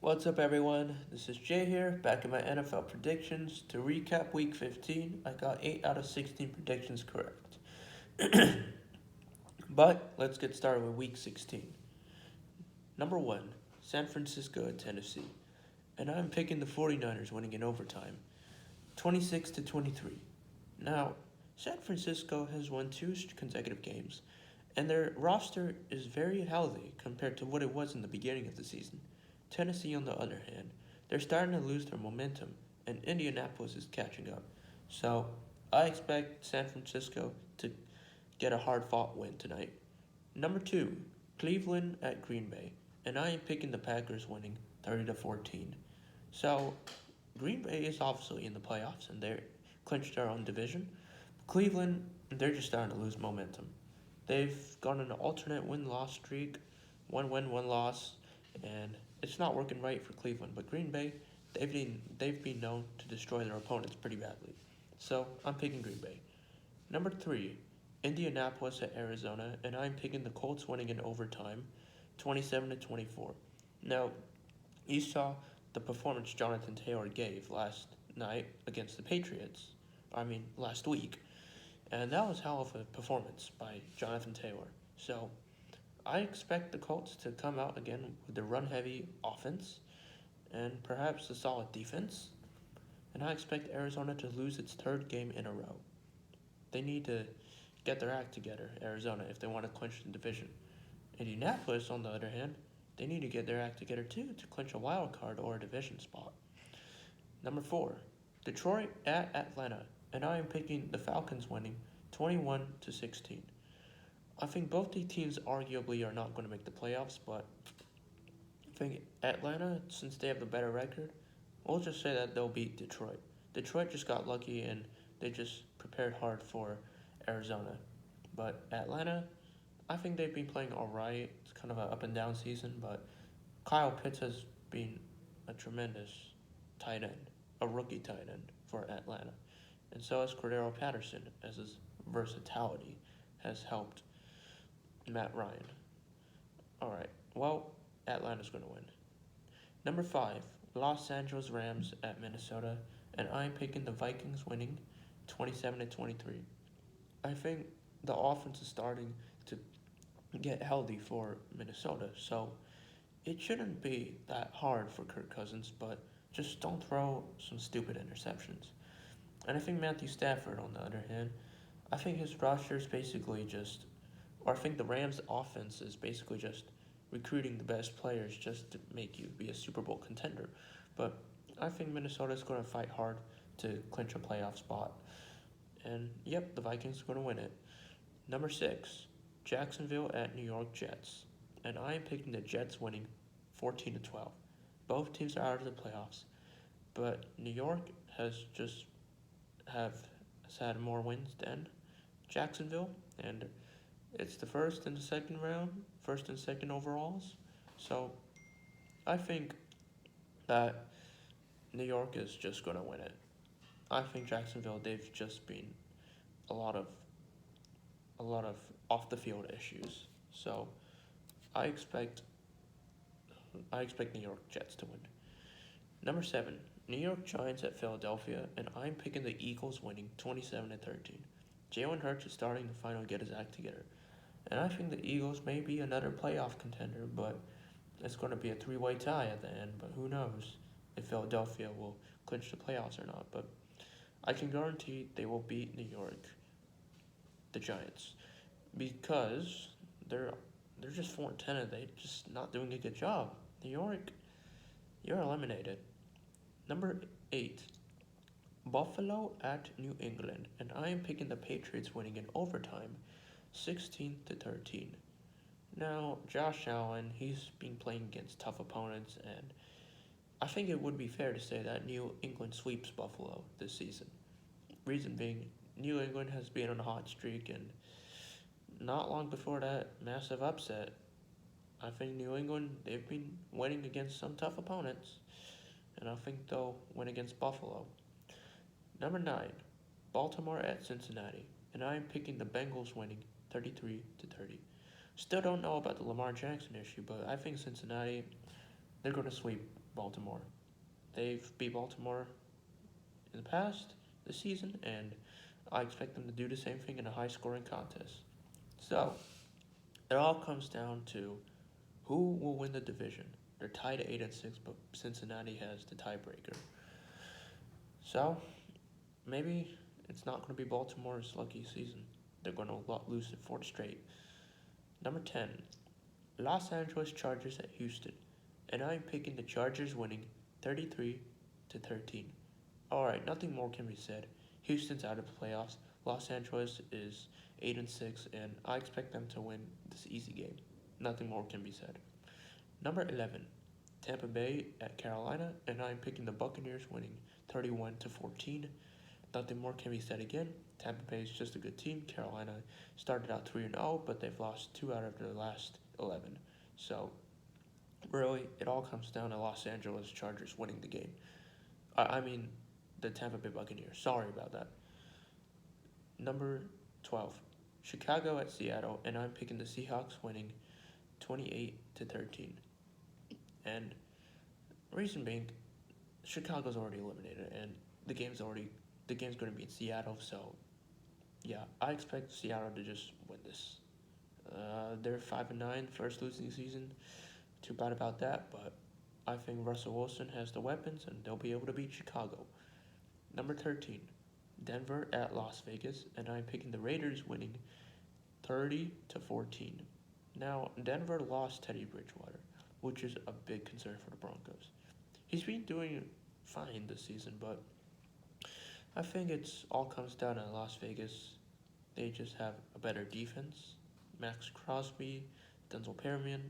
What's up, everyone? This is Jay here, back in my NFL predictions. To recap week 15, I got 8 out of 16 predictions correct. But let's get started with week 16. Number 1, San Francisco at Tennessee. And I'm picking the 49ers winning in overtime, 26 to 23. Now, San Francisco has won 2 consecutive games, and their roster is very healthy compared to what it was in the beginning of the season. Tennessee, on the other hand, they're starting to lose their momentum, and Indianapolis is catching up. So, I expect San Francisco to get a hard fought win tonight. Number 2, Cleveland at Green Bay, and I am picking the Packers winning 30 to 14. So, Green Bay is obviously in the playoffs, and they're clinched their own division. Cleveland, they're just starting to lose momentum. They've gone on an alternate win-loss streak, 1 win, 1 loss, and it's not working right for Cleveland. But Green Bay, they've been known to destroy their opponents pretty badly. So I'm picking Green Bay. Number 3, Indianapolis at Arizona, and I'm picking the Colts winning in overtime, 27 to 24. Now, you saw the performance Jonathan Taylor gave last night against the Patriots. Last week. And that was hell of a performance by Jonathan Taylor. So I expect the Colts to come out again with the run heavy offense and perhaps a solid defense. And I expect Arizona to lose its 3rd game in a row. They need to get their act together, Arizona, if they want to clinch the division. Indianapolis, on the other hand, they need to get their act together too to clinch a wild card or a division spot. Number 4, Detroit at Atlanta, and I am picking the Falcons winning 21 to 16. I think both the teams arguably are not going to make the playoffs, but I think Atlanta, since they have the better record, we'll just say that they'll beat Detroit. Detroit just got lucky and they just prepared hard for Arizona. But Atlanta, I think they've been playing alright. It's kind of an up and down season, but Kyle Pitts has been a tremendous tight end, a rookie tight end for Atlanta. And so has Cordero Patterson, as his versatility has helped Matt Ryan. Alright, well, Atlanta's going to win. Number 5, Los Angeles Rams at Minnesota, and I'm picking the Vikings winning 27 to 23. I think the offense is starting to get healthy for Minnesota, so it shouldn't be that hard for Kirk Cousins, but just don't throw some stupid interceptions. And I think Matthew Stafford, on the other hand, I think his roster is basically just, or I think the Rams' offense is basically just recruiting the best players just to make you be a Super Bowl contender. But I think Minnesota's going to fight hard to clinch a playoff spot. And yep, the Vikings are going to win it. Number 6, Jacksonville at New York Jets. And I am picking the Jets winning 14 to 12. Both teams are out of the playoffs. But New York has had more wins than Jacksonville, and it's the first and the second round, first and second overalls. So I think that New York is just gonna win it. I think Jacksonville, they've just been a lot of a lot of off the field issues. So I expect I expect New York Jets to win. Number 7, New York Giants at Philadelphia, and I'm picking the Eagles winning 27 to 13. Jalen Hurts is starting to finally get his act together. And I think the Eagles may be another playoff contender, but it's going to be a 3-way tie at the end. But who knows if Philadelphia will clinch the playoffs or not. But I can guarantee they will beat New York, the Giants, because they're just 4-10 and they're just not doing a good job. New York, you're eliminated. Number 8, Buffalo at New England, and I am picking the Patriots winning in overtime, 16 to 13. Now, Josh Allen, he's been playing against tough opponents, and I think it would be fair to say that New England sweeps Buffalo this season. Reason being, New England has been on a hot streak, and not long before that massive upset, I think New England, they've been winning against some tough opponents, and I think they'll win against Buffalo. Number 9, Baltimore at Cincinnati, and I am picking the Bengals winning 33 to 30. Still don't know about the Lamar Jackson issue, but I think Cincinnati, they're going to sweep Baltimore. They've beat Baltimore in the past this season, and I expect them to do the same thing in a high scoring contest. So, it all comes down to who will win the division. They're tied at 8-6, but Cincinnati has the tiebreaker. So, maybe it's not going to be Baltimore's lucky season. They're going to lose it fourth straight. Number 10, Los Angeles Chargers at Houston. And I'm picking the Chargers winning 33-13. Alright, nothing more can be said. Houston's out of the playoffs. Los Angeles is 8-6, and I expect them to win this easy game. Nothing more can be said. Number 11, Tampa Bay at Carolina, and I'm picking the Buccaneers winning 31-14. Nothing more can be said again. Tampa Bay is just a good team. Carolina started out 3-0, but they've lost 2 out of their last 11. So, really, it all comes down to Los Angeles Chargers winning the game. The Tampa Bay Buccaneers. Sorry about that. Number 12, Chicago at Seattle, and I'm picking the Seahawks winning 28-13. And reason being, Chicago's already eliminated, and the game's going to be in Seattle. So, yeah, I expect Seattle to just win this. They're 5-9, first losing season. Too bad about that, but I think Russell Wilson has the weapons, and they'll be able to beat Chicago. Number 13, Denver at Las Vegas, and I'm picking the Raiders winning 30-14. Now, Denver lost Teddy Bridgewater, which is a big concern for the Broncos. He's been doing fine this season, but I think it's all comes down to Las Vegas. They just have a better defense. Max Crosby, Denzel Perryman,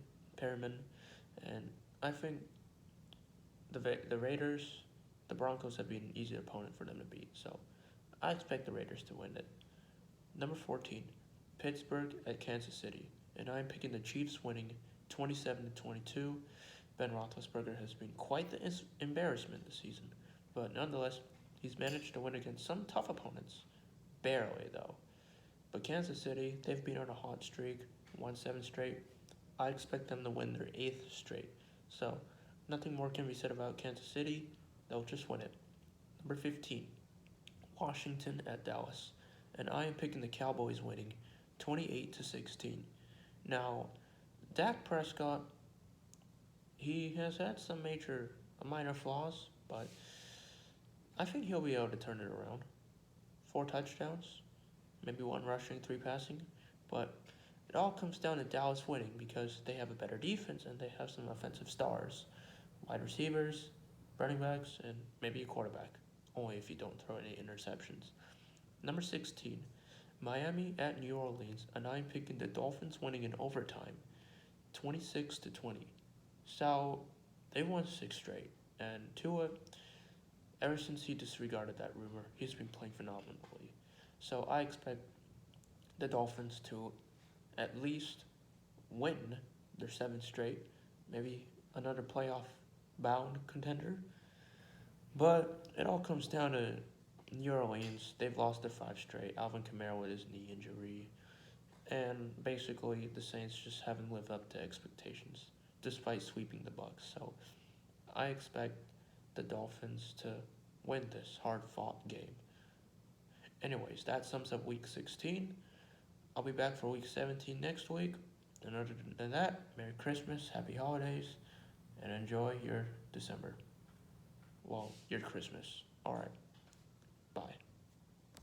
and I think the Raiders, the Broncos have been an easy opponent for them to beat. So I expect the Raiders to win it. Number 14, Pittsburgh at Kansas City, and I'm picking the Chiefs winning 27-22. Ben Roethlisberger has been quite the embarrassment this season, but nonetheless, he's managed to win against some tough opponents. Barely, though. But Kansas City, they've been on a hot streak, won 7 straight. I expect them to win their 8th straight. So, nothing more can be said about Kansas City. They'll just win it. Number 15, Washington at Dallas. And I am picking the Cowboys winning 28-16. Now, Dak Prescott, he has had some minor flaws, but I think he'll be able to turn it around. 4 touchdowns, maybe 1 rushing, 3 passing, but it all comes down to Dallas winning because they have a better defense and they have some offensive stars, wide receivers, running backs, and maybe a quarterback, only if you don't throw any interceptions. Number 16, Miami at New Orleans, and I'm picking the Dolphins winning in overtime, 26-20. So, they won 6 straight, and Tua, ever since he disregarded that rumor, he's been playing phenomenally. So I expect the Dolphins to at least win their 7th straight, maybe another playoff-bound contender. But it all comes down to New Orleans. They've lost their 5 straight. Alvin Kamara with his knee injury. And basically, the Saints just haven't lived up to expectations, despite sweeping the Bucs. So I expect the Dolphins to win this hard-fought game. Anyways, that sums up Week 16. I'll be back for Week 17 next week. And other than that, Merry Christmas, Happy Holidays, and enjoy your December. Well, your Christmas. Alright.